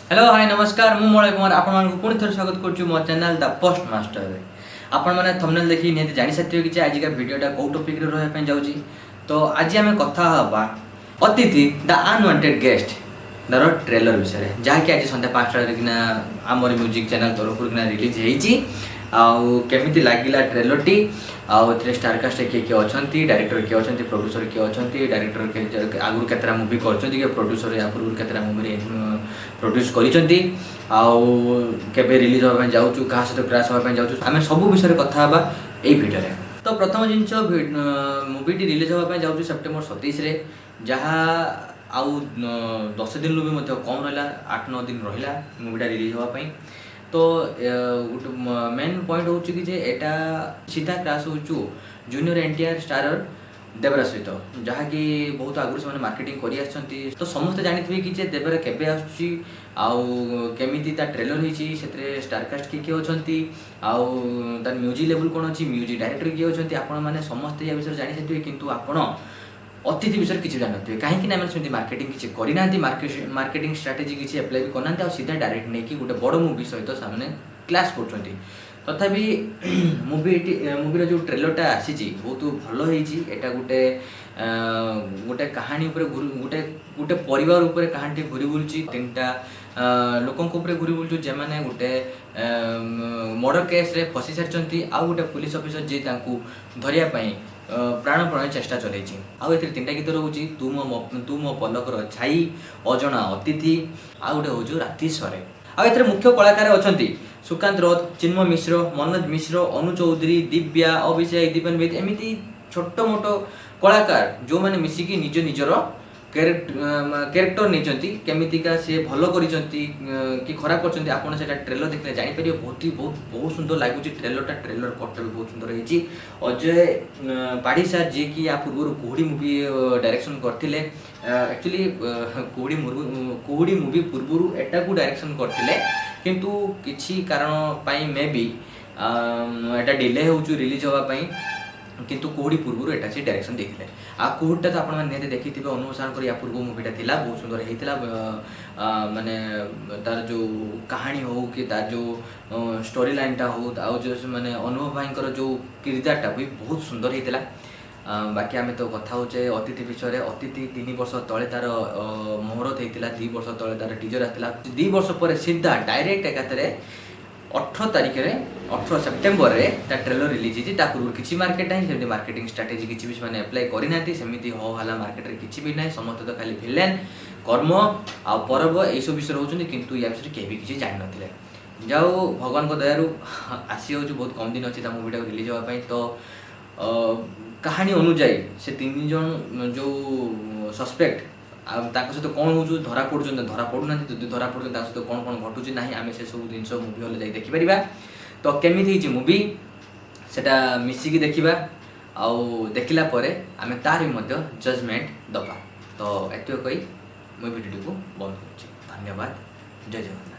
Hello hi नमस्कार मु Malay Kumar आपण पुणी थोड़ा स्वागत करुछु मो चैनल द पोस्ट मास्टर रे। आपण माने थंबनेल देखि निहत जानि सथियो कि आज का वीडियोटा को टॉपिक रे रहय पे जाउची। तो आज आमे कथा हबा अतिथि द अनवांटेड गेस्ट दर ट्रेलर विषय रे जहा कि आज संध्या 5 रे किना हमर म्यूजिक चैनल तरफ किना रिलीज हेची। आउ केमिति लागिला ट्रेलर टी आउ एथरे स्टार कास्ट के अछंती, डायरेक्टर के अछंती, प्रोड्यूसर के अछंती, डायरेक्टर के आगुर केतरा मूवी करछंती के प्रोड्यूसर या पूर्व केतरा मूवी रे प्रोड्यूस करिसंती आउ केबे रिलीज होबा जाउछु कहा सहित क्रैश होबा जाउछु आमे सब विषय रे कथा हबा ए वीडियो रे। तो प्रथम जिंस मूवी टी रिलीज होबा जाउछु सेप्टेम्बर 27 रे जहा आउ 10 दिन भी मध्य कम रहला 8-9 दिन रहिला मूवीटा रिलीज होबा पई। तो मेन पॉइंट हो कि जे एटा सीधा क्रैश होचु जूनियर एनटीआर स्टारर देवरा सहित जहाँकि बहुत आगुरी से मार्केटिंग करी आछंती। तो समस्त जानिथिबे कि जे देवरा केबे आछुची आउ केमिति ता ट्रेलर हिची सेतरे स्टार कास्ट के अछंती आउ तार म्यूजिक लेवल कोन अछि, म्यूजिक डायरेक्टर के अछंती, आपण माने समस्त या विषय जानि सथिबे किंतु आपण अतिथि विषय किसी जानते कहीं ना मार्केटिंग किसी करना मार्केटिंग स्ट्राटेजी किसी अप्लाई भी करना सीधा डायरेक्ट नहीं कि गोटे बड़ मूवी सहित सामने क्लास कर तथापि मूवीर जो ट्रेलरटा आसी बहुत भल होटा गोटे गोटे कहानी गोटे गोटे परिवार उपर कहानी घूरी बुलूँ 3टा लोकों घूरी बुलूँ जे मैंने गोटे मर्डर केस रे फसी सारी आउ गोटे पुलिस ऑफिसर जी धरिया प्राणपण चेष्टा चलई आउ ए 3टा गीत रोचे तू मो पलकर छाई, अजणा अतिथि आउ गोटे हूँ राति सरे। आउ ए मुख्य कलाकार अच्छा सुकांत रथ, चिन्मय मिश्र, मनोज मिश्र, अनु चौधरी, दिव्या, अभिषेक, दीपन बेद एमती छोट मोट कलाकार जो मैंने मिसिकी निज निजर कैरेक्टर नहीं केमितिका सी भल कर कि खराब कर आपड़ से ट्रेलर देखने जापर बहुत सुंदर लगुच ट्रेलर कट भी बहुत सुंदर होती। अजय पाढ़ी सार जी की या पूर्व कुहुड़ी मूवी डायरेक्शन करते एक्चुअली कुहुड़ी मूवी पूर्व एटा को डायरेक्शन करते किंतु किसी कारण मे बी एटा डिले हो रिलीज होगापाई किंतु कुहुड़ी पूर्व एटा से डायरेक्शन देखते आ कुहुड़टा तो आपने देखी थे अनुसरण कर या पूर्व मूवीटा थिला बहुत सुंदर होता माने तार जो कहानी हो कि तार जो स्टोरी लाइनटा हो आउ जो माने अनुभव भाई जो किरदारटा भी बहुत सुंदर होता। बाकी आम तो कथा होचे अतिथि विषय अतिथि 3 वर्ष तले तार मुहूर्त होता 2 वर्ष तले तार टीजर आसाला 2 वर्ष पर सीधा डायरेक्ट एकाथरे 18 तारिख में 18 सेप्टेम्बर में ट्रेलर रिलीज होती पूर्व किसी मार्केट ना सेमती मार्केटिंग स्ट्राटेजी किसी भी मैंने अप्लाई करना सेमती हो हाला मार्केट में किसी भी ना समस्त तो खाली भिलेन कर्म आ परब यू विषय होती किंतु या विषय कहीं भी किसी जान ना जाओ भगवान को दयारू आसी हो बहुत कम दिन अच्छी मूवीटा रिलीज होगापाई। तो कहानी अनुजाई से 3 जन जो सस्पेक्ट सहित कौन हो धरा पड़ना जब धरा पड़े सहित कौन कौन घटुच ना आम से सब जिन मूवी हॉल जाई देखिपर। तो केमी मूवी सेटा मिसिकी देखा आउ देखला आम तार जजमेंट दबा। तो एत कही मुझे वीडियो को बंद कर धन्यवाद। जय जगन्नाथ।